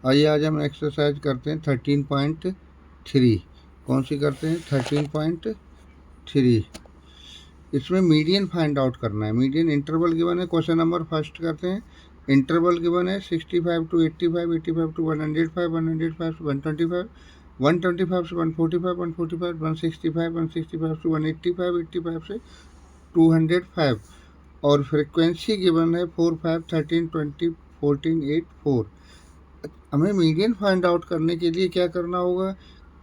आइए आज हम एक्सरसाइज करते हैं 13.3। कौन सी करते हैं? 13.3। इसमें मीडियन फाइंड आउट करना है। मीडियन इंटरवल गिवन है। क्वेश्चन नंबर फर्स्ट करते हैं। इंटरवल गिवन है 65 to 85, 85 to 105, 105 to 125, 125 से 145, 145, 165, 165 to 185, 85 से 205 और फ्रिक्वेंसी गिवन है 4, 5, 13, 20, 14, 8, 4। हमें मीडियन फाइंड आउट करने के लिए क्या करना होगा?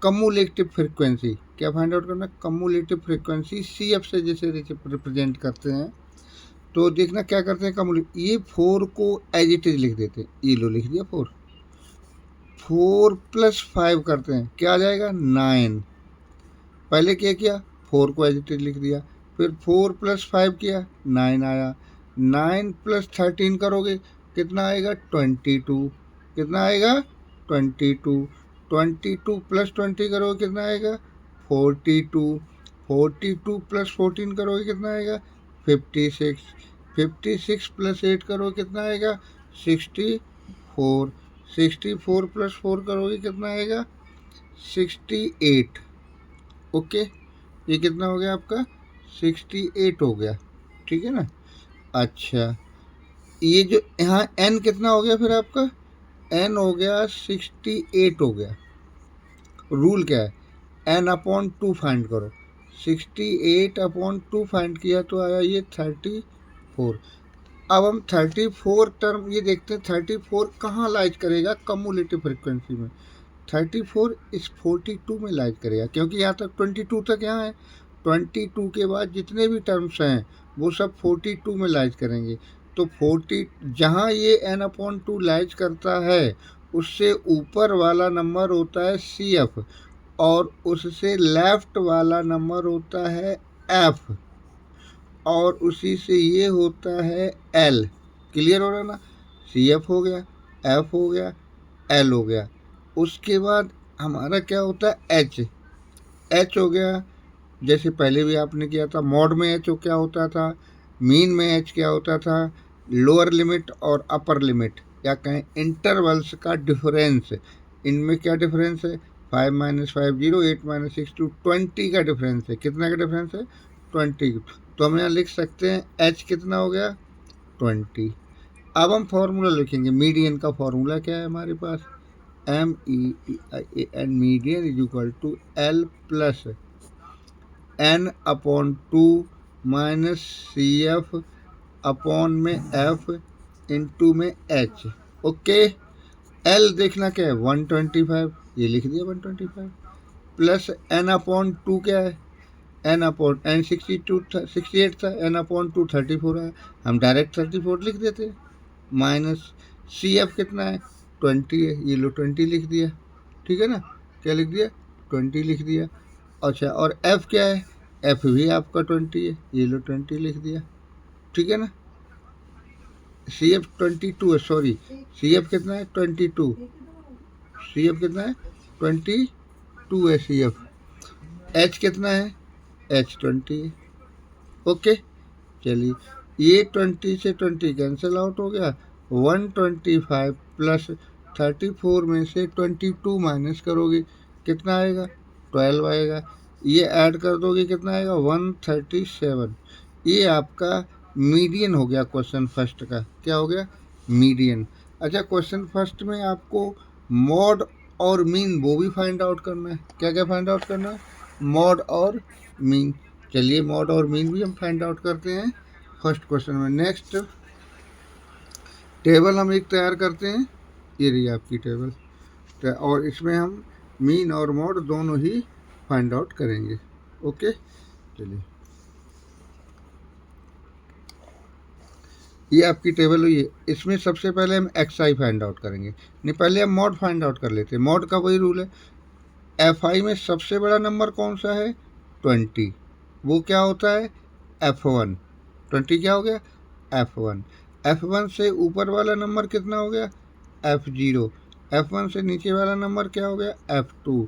Cumulative frequency. क्या फाइंड आउट करना? कम्युलेटिव फ्रिक्वेंसी CF से जैसे रिप्रेजेंट करते हैं। तो देखना क्या करते हैं कम्युलेटिव। ये 4 को एज इट इज लिख देते हैं। ये लो लिख दिया 4। 4 + 5 करते हैं, क्या आ जाएगा? 9। पहले क्या किया? 4 को एज इट इज लिख दिया, फिर 4 + 5 किया, 9 आया। 9 + 13 करोगे कितना आएगा? 22। कितना आएगा? 22। 22 + 20 करोगे कितना आएगा? 42। 42 + 14 करोगे कितना आएगा? 56। 56 + 8 करोगे कितना आएगा? 64। 64 + 4 करोगे कितना आएगा? 68। ओके, ये कितना हो गया आपका? 68 हो गया। ठीक है ना? अच्छा, ये जो यहाँ n कितना हो गया फिर आपका? n हो गया 68 हो गया। रूल क्या है? n/2 फाइंड करो। 68/2 फाइंड किया तो आया ये 34। अब हम 34 टर्म ये देखते हैं 34 कहाँ लाइज करेगा कम्युलेटिव फ्रिक्वेंसी में। 34 इस 42 में लाइज करेगा, क्योंकि यहाँ तक 22 तक यहाँ है। 22 के बाद जितने भी टर्म्स हैं वो सब 42 में लाइज करेंगे। तो 40 जहाँ ये n/2 लाइज करता है उससे ऊपर वाला नंबर होता है CF और उससे लेफ्ट वाला नंबर होता है F और उसी से ये होता है L। क्लियर हो रहा ना? CF हो गया, F हो गया, L हो गया। उसके बाद हमारा क्या होता है? H हो गया। जैसे पहले भी आपने किया था, मॉड में H क्या होता था, मीन में H क्या होता था, लोअर लिमिट और अपर लिमिट या कहें इंटरवल्स का डिफरेंस। इनमें क्या डिफरेंस है? 5 - 5 0, 8 - 6 2, 20 का डिफरेंस है। कितना का डिफरेंस है? 20। तो हम यहाँ लिख सकते हैं H कितना हो गया? 20। अब हम फॉर्मूला लिखेंगे। मीडियन का फॉर्मूला क्या है हमारे पास? MEDIAN, median is equal to L + n/2 minus CF upon में F इंटू में H। ओके, L देखना क्या है? 125, ये लिख दिया 125 प्लस n/2 क्या है? n 68 था, n/2 34 है। हम डायरेक्ट 34 लिख देते हैं। माइनस CF कितना है? 20 है, ये लो 20 लिख दिया। ठीक है ना? क्या लिख दिया? 20 लिख दिया। अच्छा, और F क्या है? F भी आपका 20 है, ये लो 20 लिख दिया। ठीक है ना? CF 22 है, सॉरी, CF कितना है? 22। CF कितना है? 22 है CF। H कितना है? H 20 है। ओके, चलिए, ये 20 से 20 कैंसिल आउट हो गया। 125 प्लस 34 में से 22 माइनस करोगे कितना आएगा? 12 आएगा। ये ऐड कर दोगे कितना आएगा? 137। ये आपका मीडियन हो गया क्वेश्चन फर्स्ट का। क्या हो गया? मीडियन। अच्छा, क्वेश्चन फर्स्ट में आपको मॉड और मीन वो भी फाइंड आउट करना है। क्या क्या फाइंड आउट करना है? मॉड और मीन। चलिए, मॉड और मीन भी हम फाइंड आउट करते हैं फर्स्ट क्वेश्चन में। नेक्स्ट टेबल हम एक तैयार करते हैं। ये रही आपकी टेबल, और इसमें हम मीन और मॉड दोनों ही फाइंड आउट करेंगे। ओके, चलिए, ये आपकी टेबल हुई है। इसमें सबसे पहले हम XI फाइंड आउट करेंगे। नहीं, पहले हम मॉड फाइंड आउट कर लेते हैं। मॉड का वही रूल है। FI में सबसे बड़ा नंबर कौन सा है? 20। वो क्या होता है? F1। 20 क्या हो गया? F1। F1 से ऊपर वाला नंबर कितना हो गया? F0। F1 से नीचे वाला नंबर क्या हो गया? F2।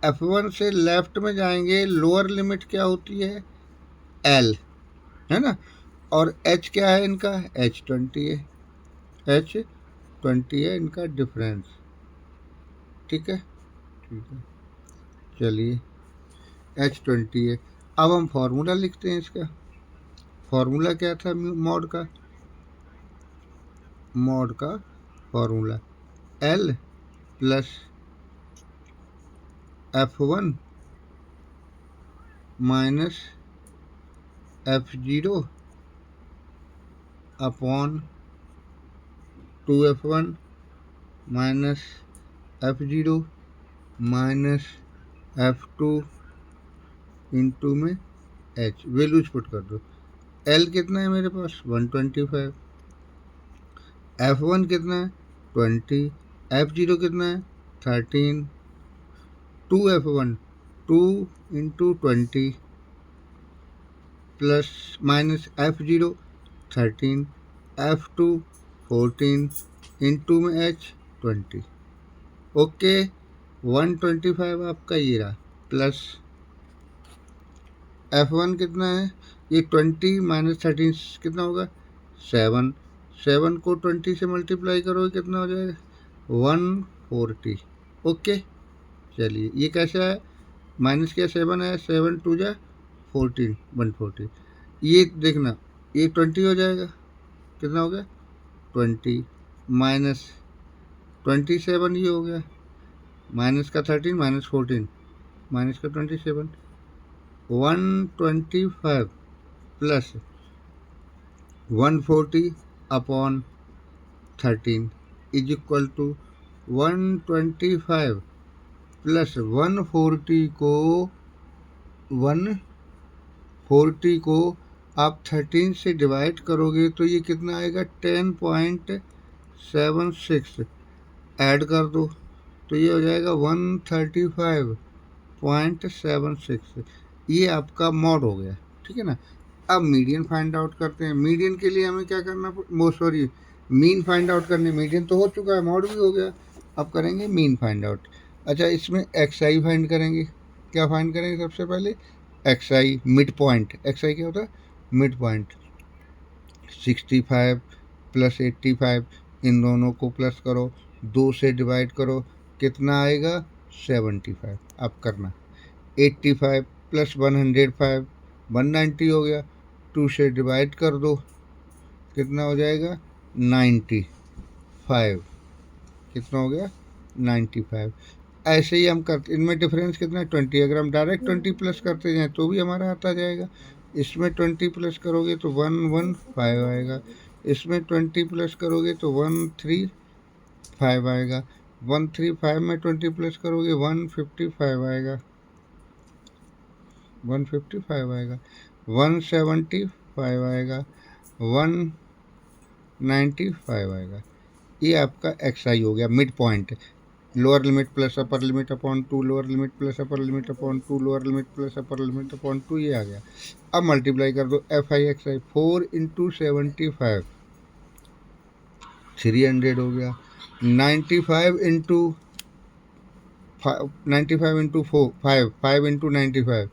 F1 से लेफ्ट में जाएंगे, लोअर लिमिट क्या होती है? L, है ना? और H क्या है इनका? H20 है। H20 है इनका डिफरेंस। ठीक है, ठीक है। चलिए H20 है। अब हम फार्मूला लिखते हैं इसका। फार्मूला क्या था मॉड का formula L plus F1 minus F0 upon 2F1 minus F0 minus F2 into में H। वैल्यूज पुट कर दो। L कितना है मेरे पास 125, F1 कितना है 20, F0 कितना है 13, 2F1 2 into 20 plus minus F0 13, F2 14 into में H 20। ओके 125 आपका ये रहा, प्लस F1 कितना है ये 20 माइनस 13 कितना होगा 7, 7 को 20 से मल्टीप्लाई करोगे कितना हो जाएगा 140। ओके चलिए ये कैसे है माइनस क्या 7 है, 7 2 जा 14 140। ये देखना ये 20 हो जाएगा, कितना हो गया 20 माइनस 27 ये हो गया, माइनस का 13 माइनस 14 माइनस का 27 125 plus 140 upon 13 is equal to 125 plus 140 को आप 13 से डिवाइड करोगे तो ये कितना आएगा 10.76। ऐड कर दो तो ये हो जाएगा 135.76। ये आपका मॉड हो गया, ठीक है ना। अब मीडियन फाइंड आउट करते हैं। मीडियन के लिए हमें क्या करना, मीन फाइंड आउट करने। मीडियन तो हो चुका है, मॉड भी हो गया, अब करेंगे मीन फाइंड आउट। अच्छा इसमें XI फाइंड करेंगे। क्या फाइंड करेंगे सबसे पहले XI मिड पॉइंट। XI क्या होता है मिड पॉइंट। 65 प्लस 85 इन दोनों को प्लस करो, 2 से डिवाइड करो कितना आएगा 75। अब करना 85 प्लस 105 190 हो गया, 2 से डिवाइड कर दो कितना हो जाएगा 95। कितना हो गया 95। ऐसे ही हम करते, इनमें डिफरेंस कितना है 20। अगर हम डायरेक्ट 20 प्लस करते जाएँ तो भी हमारा आता जाएगा। इसमें 20 प्लस करोगे तो 115 आएगा, इसमें 20 प्लस करोगे तो 135 आएगा, 135 में 20 प्लस करोगे 155 आएगा, 155 आएगा, 175 आएगा, 195 आएगा। ये आपका XI हो गया mid point. Lower limit plus upper limit upon 2, lower limit plus upper limit upon 2, lower limit plus upper limit upon 2, ये आ गया। अब मल्टीप्लाई कर दो FI XI 4 इंटू 75 300 हो गया, 95 इंटू 95 इंटू 5 5 इंटू 95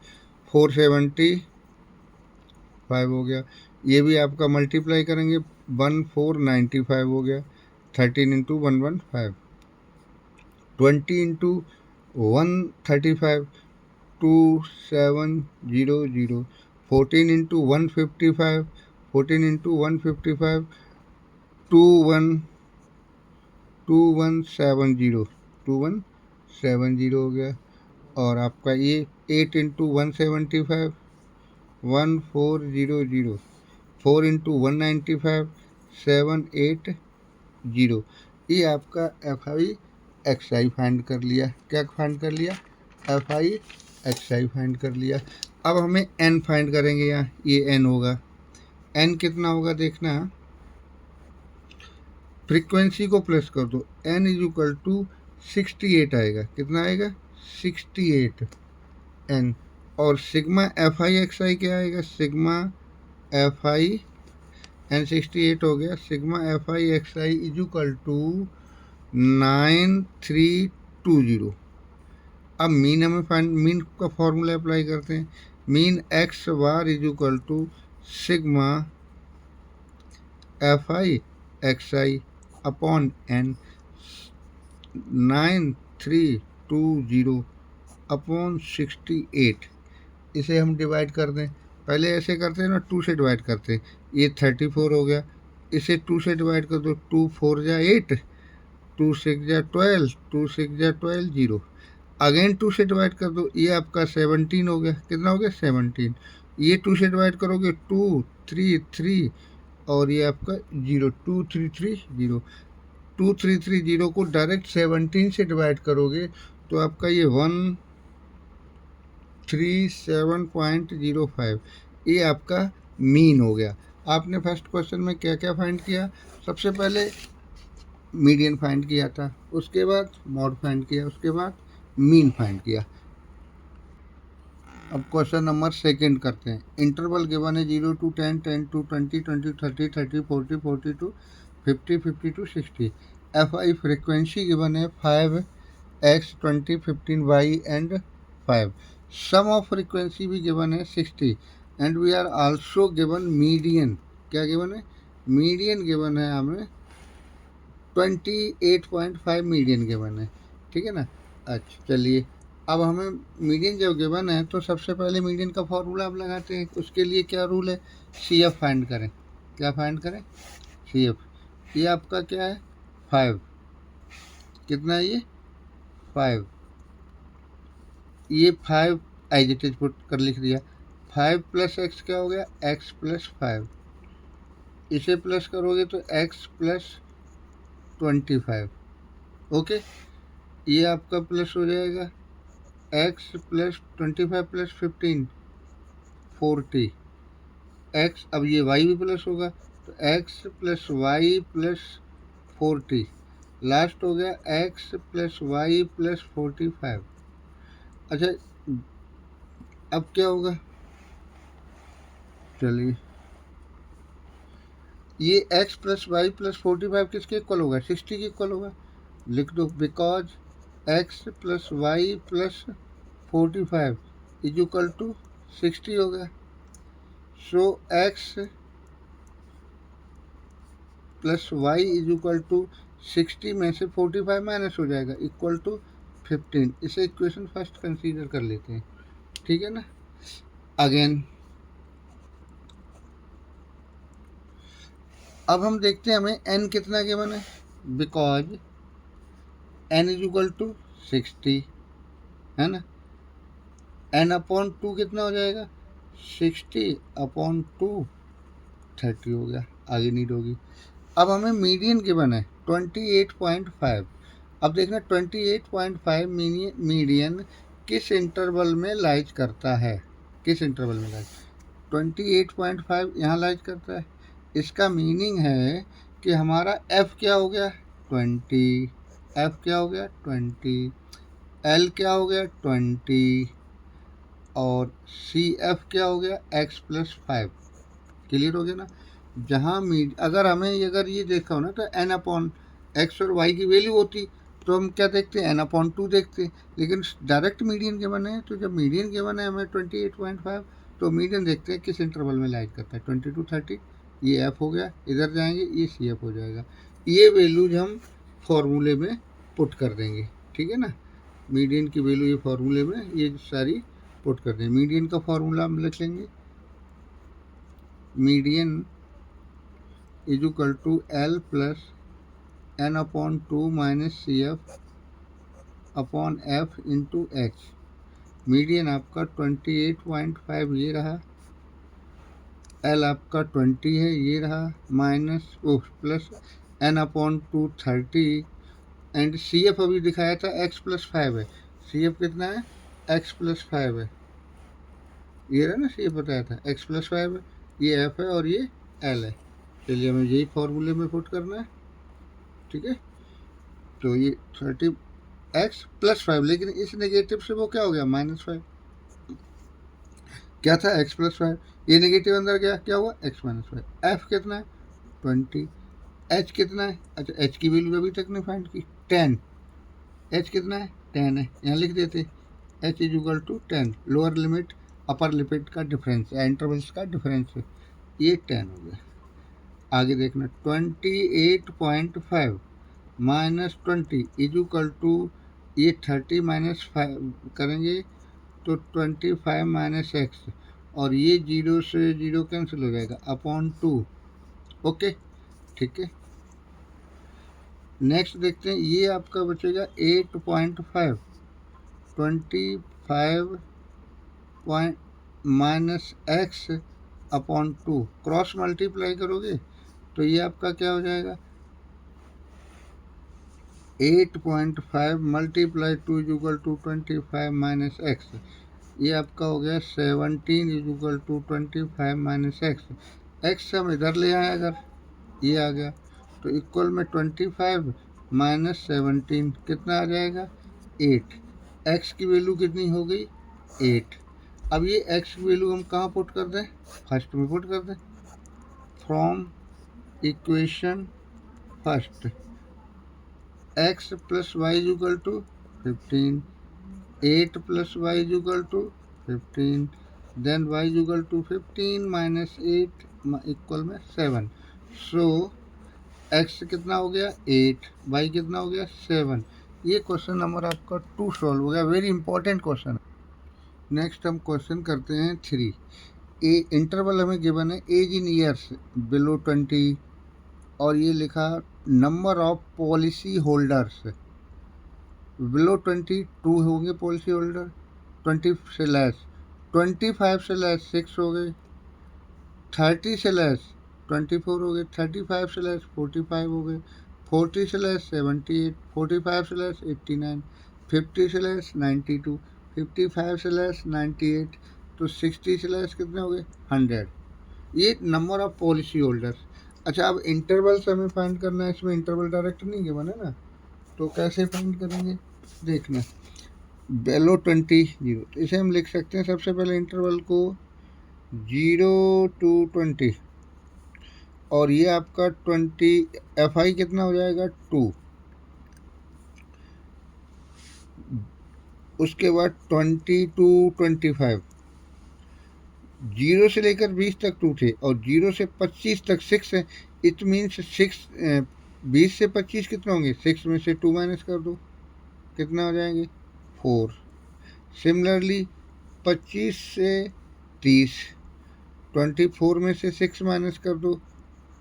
475 हो गया। ये भी आपका मल्टीप्लाई करेंगे 1495 हो गया, 13 इंटू 115 20 इंटू 135 2700, 14 इंटू 155 14 इंटू 155 2170 हो गया। और आपका ये 8 इंटू 175 1400, 4 इंटू 195 780। ये आपका FI XI फाइंड कर लिया। क्या फाइंड कर लिया FI XI फाइंड कर लिया। अब हमें N फाइंड करेंगे। यहाँ ये N होगा, N कितना होगा देखना, फ्रीक्वेंसी को प्लस कर दो, N इज इक्वल टू 68 आएगा। कितना आएगा 68 N। और सिग्मा FI XI क्या आएगा, सिग्मा FI N 68 हो गया, sigma FI XI is equal to 9320। अब मीन हमें फाइंड, मीन का फॉर्मूला अप्लाई करते हैं। Mean x bar is equal to sigma FI XI upon N। 320 upon 68, इसे हम डिवाइड कर दें। पहले ऐसे करते हैं ना, 2 से डिवाइड करते हैं। ये 34 हो गया, इसे 2 से डिवाइड कर दो, 2 4 जा 8, 2 6 जा 12, 2 6 जा 12, 0। अगेन 2 से डिवाइड कर दो, ये आपका 17 हो गया। कितना हो गया? 17। ये 2 से डिवाइड करोगे, 2 3 3, और ये आपका 0, 2 3 3 0। 2 3 3 0 को डायरेक्ट 17 से डिवाइड करोगे तो आपका ये 137.05, ये आपका मीन हो गया। आपने फर्स्ट क्वेश्चन में क्या क्या फाइंड किया? सबसे पहले मीडियन फाइंड किया था, उसके बाद मॉड फाइंड किया, उसके बाद मीन फाइंड किया। अब क्वेश्चन नंबर सेकंड करते हैं। इंटरवल गिवन है 0 to 10, 10 to 20, 20 to 30, 30 40, 40 to 50, 50 to 60। FI frequency given है 5x 20 15y and 5। Sum of frequency भी गिवन है 60 and we are also given median. क्या गिवन है? मीडियन गिवन है हमें 28.5 मीडियन गिवन है। ठीक है ना? अच्छा चलिए, अब हमें मीडियन जब गिवन है तो सबसे पहले मीडियन का फॉर्मूला आप लगाते हैं। उसके लिए क्या रूल है? CF फाइंड करें। क्या फाइंड करें? CF। ये आपका क्या है? 5। कितना है ये? 5। ये 5 एज इट इज पुट कर लिख दिया। 5 प्लस एक्स क्या हो गया? x plus 5। इसे प्लस करोगे तो x प्लस 25। ओके, ये आपका प्लस हो जाएगा x प्लस 25 प्लस 15 40 x। अब ये y भी प्लस होगा तो x plus y plus 40, last हो गया x प्लस y प्लस 45। अच्छा, अब क्या होगा? चलिए, ये x प्लस वाई प्लस 45 किसके इक्वल होगा? 60 के इक्वल होगा। लिख दो, because x plus y plus 45 is equal to 60 होगा। So x plus y is equal to 60 में से 45 माइनस हो जाएगा, इक्वल टू 15। इसे इक्वेशन फर्स्ट कंसीडर कर लेते हैं। ठीक है ना? अगेन अब हम देखते हैं हमें n कितना गिवन है। Because n is equal to 60 है ना। n अपॉन 2 कितना हो जाएगा? 60 अपॉन 2 30 हो गया। आगे नीड होगी। अब हमें मीडियन गिवन है 28.5। अब देखना 28.5 मीडियन किस इंटरवल में लाइज करता है? किस इंटरवल में लाइज? 28.5 यहाँ लाइज करता है। इसका मीनिंग है कि हमारा f क्या हो गया? 20। f क्या हो गया? 20। l क्या हो गया? 20। और CF क्या हो गया? x plus 5। क्लियर हो गया ना? जहाँ अगर हमें अगर ये देखा हो ना तो n अपॉन एक्स और y की वैल्यू होती तो हम क्या देखते हैं? n अपॉन 2 देखते। लेकिन डायरेक्ट मीडियन गिवन है, तो जब मीडियन गिवन है हमें 28.5 तो मीडियन देखते हैं किस इंटरवल में लाइज करता है। 20 to 30 ये f हो गया, इधर जाएंगे ये CF हो जाएगा। ये वैल्यूज हम फॉर्मूले में पुट कर देंगे। ठीक है ना? मीडियन की वैल्यू ये फॉर्मूले में ये सारी पुट कर देंगे। मीडियन का फॉर्मूला हम लिख लेंगे, median is equal to L plus n upon 2 minus CF upon F into H। Median आपका 28.5 ये रहा, L आपका 20 है ये रहा, minus plus n upon 2 30 and CF अभी दिखाया था x प्लस 5 है। CF कितना है? x प्लस 5 है। ये रहा ना, CF बताया था x प्लस 5 है, ये F है और ये L है। चलिए हमें यही फॉर्मूले में पुट करना है। ठीक है, तो ये 30x प्लस 5, लेकिन इस नेगेटिव से वो क्या हो गया? -5। क्या था? x प्लस 5, ये नेगेटिव अंदर गया, क्या हुआ? x minus 5। f कितना है? 20। h कितना है? अच्छा, h की वैल्यू अभी तक नहीं फाइंड की, 10। h कितना है? 10 है। यहाँ लिख देते h is equal to 10। Lower limit upper limit का डिफरेंस या इंटरवल्स का डिफरेंस है, ये 10 हो गया। आगे देखना, 28.5 माइनस 20 इज इक्वल टू, ये 30 माइनस 5 करेंगे तो 25 माइनस एक्स, और ये 0 से 0 कैंसिल हो जाएगा अपॉन 2। ओके, ठीक है। नेक्स्ट देखते हैं, ये आपका बचेगा 8.5, 25 point minus x upon 2, cross multiply करोगे तो ये आपका क्या हो जाएगा, 8.5 multiply 2 is equal to 25 minus x, ये आपका हो गया 17 is equal to 25 minus x. X हम इधर ले आए, अगर ये आ गया तो इक्वल में 25 माइनस 17 कितना आ जाएगा, 8। एक्स की वैल्यू कितनी हो गई, 8। अब ये एक्स की वैल्यू हम कहाँ पुट कर दें, फर्स्ट में पुट कर दें। From equation first, x plus y is equal to 15, 8 plus y is equal to 15, then y is equal to 15 minus 8 equal में 7। सो एक्स कितना हो गया 8, वाई कितना हो गया 7। ये क्वेश्चन नंबर आपका 2 सॉल्व हो गया, वेरी इंपॉर्टेंट क्वेश्चन। नेक्स्ट हम क्वेश्चन करते हैं 3। ए इंटरवल हमें गिवन है, एज इन ईयर्स बिलो 20, और ये लिखा number of policy holders below 22 होंगे पॉलिसी होल्डर, 20 से लेस, 25 से लेस 6 हो गए, 30 से लेस 24 हो गए, 35 से लेस 45 हो गए, 40 से लेस 78, 45 से लेस 89, 50 से लेस 92, 55 से लेस 98, तो 60 से लेस कितने हो गए 100। ये नंबर ऑफ पॉलिसी होल्डर्स। अच्छा, अब इंटरवल्स हमें फाइंड करना है, इसमें इंटरवल डायरेक्ट नहीं गिवन है ना, तो कैसे फाइंड करेंगे देखना। बेलो 20 0, तो इसे हम लिख सकते हैं सबसे पहले इंटरवल को 0 to 20, और ये आपका 20 एफ आई कितना हो जाएगा 2, उसके बाद 20 to 25, 0 से लेकर 20 तक 2 थे, और 0 से 25 तक 6 है। इट मीन्स 6 20 से 25 कितना होंगे, 6 में से 2 माइनस कर दो, कितना हो जाएंगे 4। सिमिलरली 25 से 30, 24 में से 6 माइनस कर दो,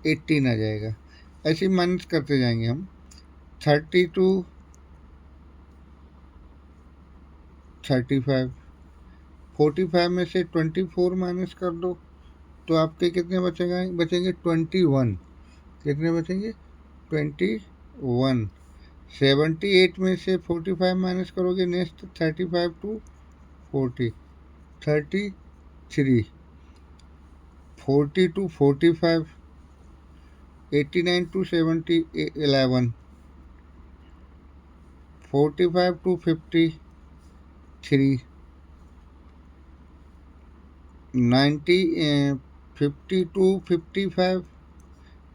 18 आ जाएगा। ऐसे ही माइनस करते जाएंगे हम। 30 to 35, 45 में से 24 माइनस कर दो, तो आपके कितने बचेगा, बचेंगे 21। कितने बचेंगे 21। 78 में से 45 माइनस करोगे, next 35 to 40, 33, 40 to 45, 89 to 70 11, 45 to 53, 90 50 to 55,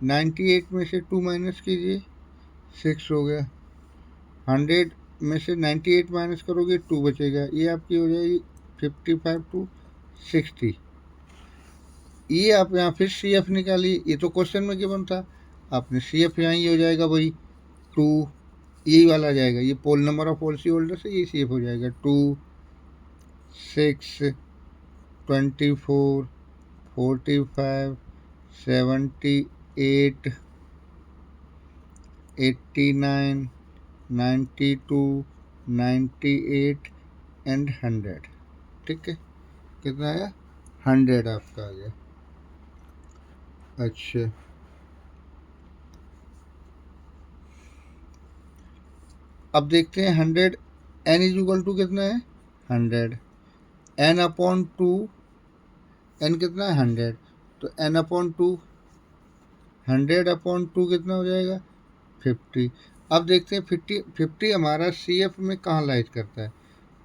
98 में से 2 माइनस कीजिए 6 हो गया, 100 में से 98 माइनस करोगे 2 बचेगा, ये आपकी हो जाएगी 55 to 60। ये आप यहाँ फिर सी एफ निकालिए, ये तो क्वेश्चन में गिवन था, आपने सी एफ यहाँ ही हो जाएगा वही 2, यही वाला आ जाएगा, ये पोल नंबर ऑफ पॉलिसी होल्डर से ये सी एफ हो जाएगा 2, 6, 24, 45, 78, 89, 92, 98 एंड 100। ठीक है, कितना आया 100 आपका आ गया। अच्छा, अब देखते हैं 100 एन इज इक्वल टू कितना है 100, एन अपॉन 2, एन कितना है 100, तो एन अपॉन 2, 100 अपॉन 2 कितना हो जाएगा 50। अब देखते हैं 50 हमारा सी एफ में कहाँ लाइज करता है,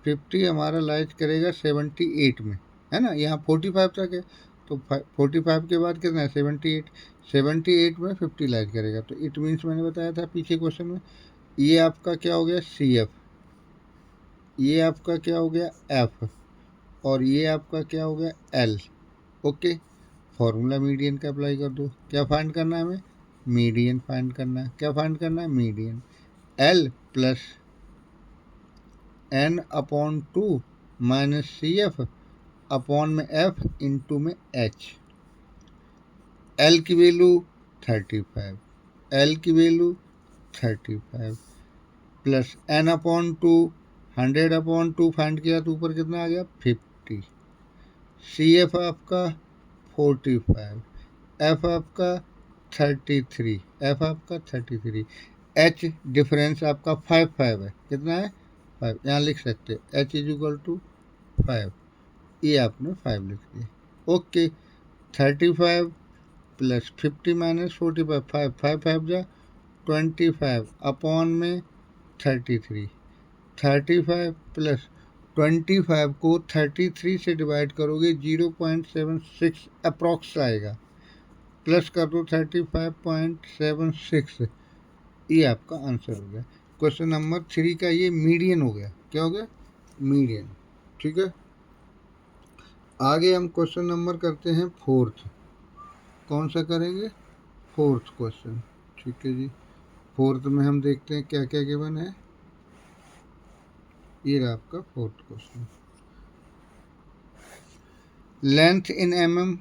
50 हमारा लाइज करेगा 78 में, है ना, यहाँ 45 तक है, तो 45 के बाद कितना है 78, 78 में 50 लाइज करेगा, तो इट मीन्स मैंने बताया था पीछे क्वेश्चन में, ये आपका क्या हो गया सी एफ, ये आपका क्या हो गया एफ, और ये आपका क्या हो गया एल। ओके, फॉर्मूला मीडियन का अप्लाई कर दो, क्या फाइंड करना है हमें, मीडियन फाइंड करना है, क्या फाइंड करना है median, L plus N upon two minus C F upon में एफ इंटू में एच। एल की वैल्यू 35, एल की value 35 plus N upon two 100 upon two find किया तो ऊपर कितना आ गया 50। सी एफ आपका 45, एफ आपका 33, एफ आपका 33, एच डिफरेंस आपका 5 है, कितना है 5, यहाँ लिख सकते एच इज इक्वल टू 5, ये आपने 5 लिख दिया। ओके 35 प्लस 50 माइनस 45, 5 5 जा 25 अपॉन में 33, 35 प्लस 25 को 33 से डिवाइड करोगे 0.76 अप्रॉक्स आएगा, प्लस कर दो 35.76, ये आपका आंसर हो गया। क्वेश्चन नंबर 3 का ये मीडियन हो गया, क्या हो गया मीडियन। ठीक है, आगे हम क्वेश्चन नंबर करते हैं 4th। कौन सा करेंगे 4th क्वेश्चन। ठीक है जी, 4th में हम देखते हैं क्या क्या गिवन है। ये रहा आपका 4th question. Length in mm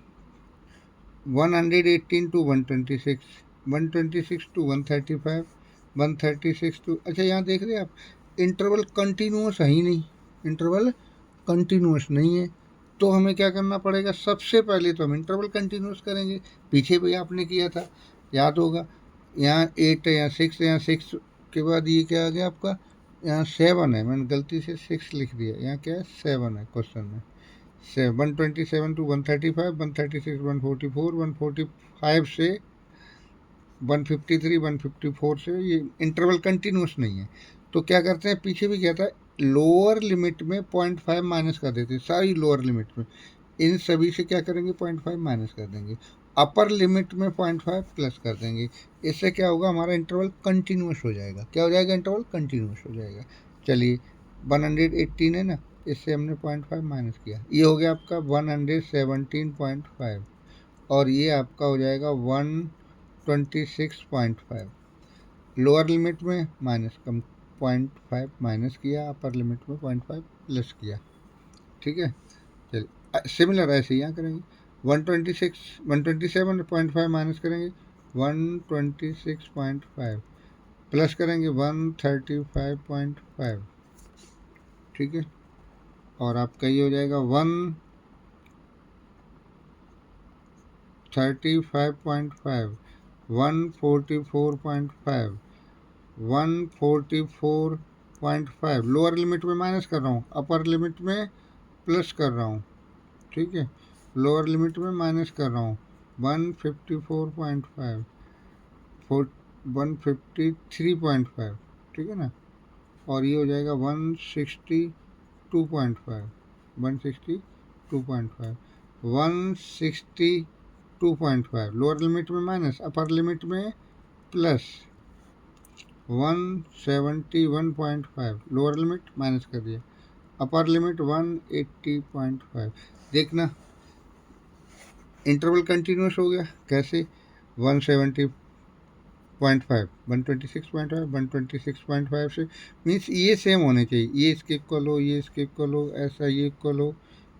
118 to 126, 126 to 135, 136 to, अच्छा यहाँ देख रहे हैं आप इंटरवल कंटिन्यूस है ही नहीं, इंटरवल कंटिन्यूस नहीं है, तो हमें क्या करना पड़ेगा, सबसे पहले तो हम इंटरवल कंटिन्यूस करेंगे। पीछे भी आपने किया था, याद होगा, यहाँ 8 है, यहाँ 6 है, यहाँ 6 के बाद ये क्या आ गया आपका, यहाँ 7 है, मैंने गलती से 6 लिख दिया, यहाँ क्या है 7 है क्वेश्चन में। 127 to 135, 136, 144, 145 से 153, 154 से, ये इंटरवल कंटिन्यूस नहीं है। तो क्या करते हैं, पीछे भी क्या था, लोअर लिमिट में 0.5 माइनस कर देते हैं, सारी लोअर लिमिट में, इन सभी से क्या करेंगे 0.5 माइनस कर देंगे, अपर लिमिट में 0.5 प्लस कर देंगे। इससे क्या होगा, हमारा इंटरवल कंटिन्यूस हो जाएगा। क्या हो जाएगा, इंटरवल कंटिन्यूस हो जाएगा। चलिए 118 है ना, इससे हमने 0.5 माइनस किया, ये हो गया आपका 117.5, और ये आपका हो जाएगा 126.5। लोअर लिमिट में माइनस कम 0.5 माइनस किया, अपर लिमिट में 0.5 प्लस किया। ठीक है, चलिए सिमिलर ऐसे यहाँ करेंगे, 127.5 माइनस करेंगे 126.5 प्लस करेंगे 135.5। ठीक है, और आपका ये हो जाएगा 135.5, 144.5, 144.5, लोअर लिमिट में माइनस कर रहा हूँ, अपर लिमिट में प्लस कर रहा हूँ। ठीक है, लोअर लिमिट में माइनस कर रहा हूँ 154.5, 153.5। ठीक है ना, और ये हो जाएगा 162.5, 162.5, 162.5, लोअर लिमिट में माइनस, अपर लिमिट में प्लस 171.5, लोअर लिमिट माइनस कर दिया, अपर लिमिट 180.5। देखना इंटरवल कंटिन्यूस हो गया, कैसे 170.5, 126.5, 126.5 से मीन्स ये सेम होने चाहिए, ये इसके इक्वल हो, ये इसके इक्वल हो, ऐसा ये इक्वल हो,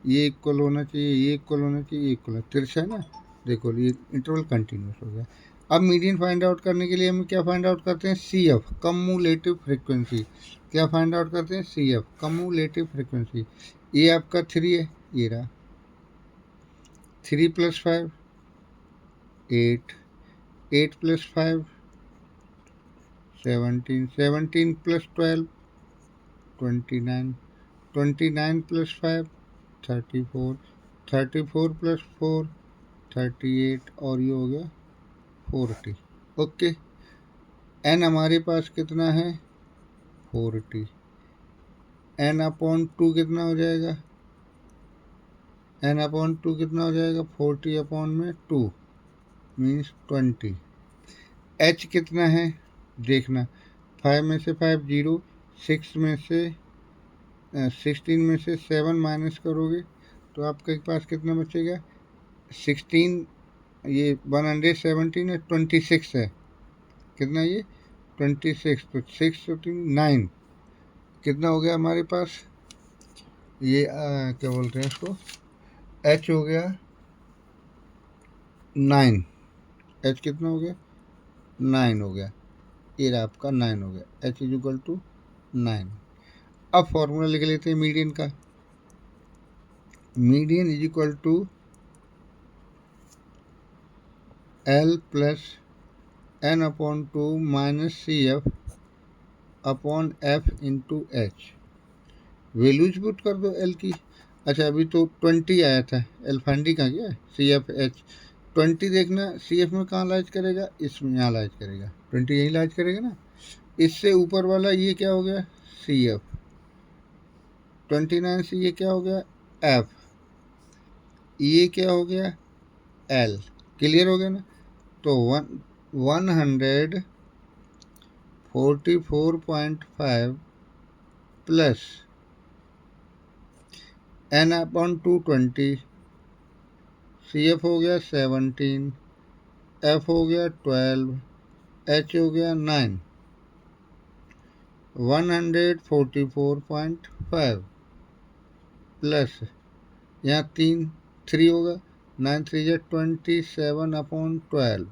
ये इक्वल होना चाहिए, ये इक्वल होना चाहिए, ये इक्वल, तिरछा है ना, देखो ये इंटरवल कंटिन्यूस हो गया। अब मीडियन फाइंड आउट करने के लिए हम क्या फाइंड आउट करते हैं, सी एफ कम्युलेटिव फ्रिक्वेंसी। क्या फाइंड आउट करते हैं, सी एफ कम्युलेटिव फ्रिक्वेंसी। ये आपका 3 है, ये रहा 3 + 5 8, 8 + 5 17, 17 + 12 29, 29 + 5 34, 34 + 4 38, और ये हो गया 40। ओके, एन हमारे पास कितना है 40, एन अपॉन 2 कितना हो जाएगा, एन अपॉन 2 कितना हो जाएगा 40 अपॉन में 2 मीन्स 20। एच कितना है देखना, 5 में से 5 0, 6 में से 16 में से 7 माइनस करोगे तो आपके पास कितना बचेगा 16, ये 117 है, 26 है, कितना ये 26, तो 6 9, कितना हो गया हमारे पास, ये क्या बोलते हैं इसको, एच हो गया 9, एच कितना हो गया 9 हो गया, ये रहा आपका 9 हो गया, एच इज इक्वल टू 9। अब फॉर्मूला लिख लेते हैं मीडियन का, median is equal to L plus N upon 2 minus C F upon F into H. Values put कर दो एल की। अच्छा अभी तो 20 आया था, एल फाइंडी कहाँ गया, सी एफ एच 20 देखना, सी एफ में कहाँ लाइज करेगा, इसमें यहाँ लाइज करेगा, 20 यहीं लाइज करेगा ना। इससे ऊपर वाला ये क्या हो गया सी एफ, 29 से ये क्या हो गया एफ, ये क्या हो गया एल। क्लियर हो गया ना। तो 144.5 plus N upon 220, C F हो गया 17, एफ हो गया 12, एच हो गया 9, 144.5 प्लस यहाँ 3 होगा, 9 3 या 27 अपॉन 12।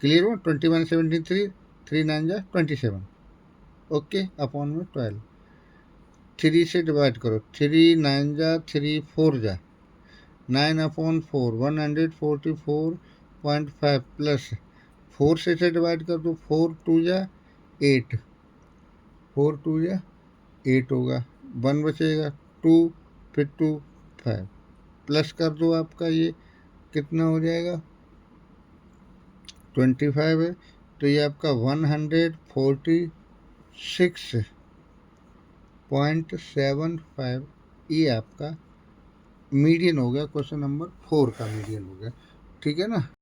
क्लियर हुआ, 21 17 3, 3 9 जा 27, ओके अपॉन में 12, 3 से डिवाइड करो, 3 9 जा 3 4 जा 9 अपॉन 4, 144.5 प्लस 4 से डिवाइड कर दो, 4 2 जा 8, 4 2 जा 8 होगा, 1 बचेगा 2, फिर 2 5 प्लस कर दो, आपका ये कितना हो जाएगा 25 है, तो ये आपका 146.75 ये आपका मीडियन हो गया, क्वेश्चन नंबर 4 का मीडियन हो गया। ठीक है ना।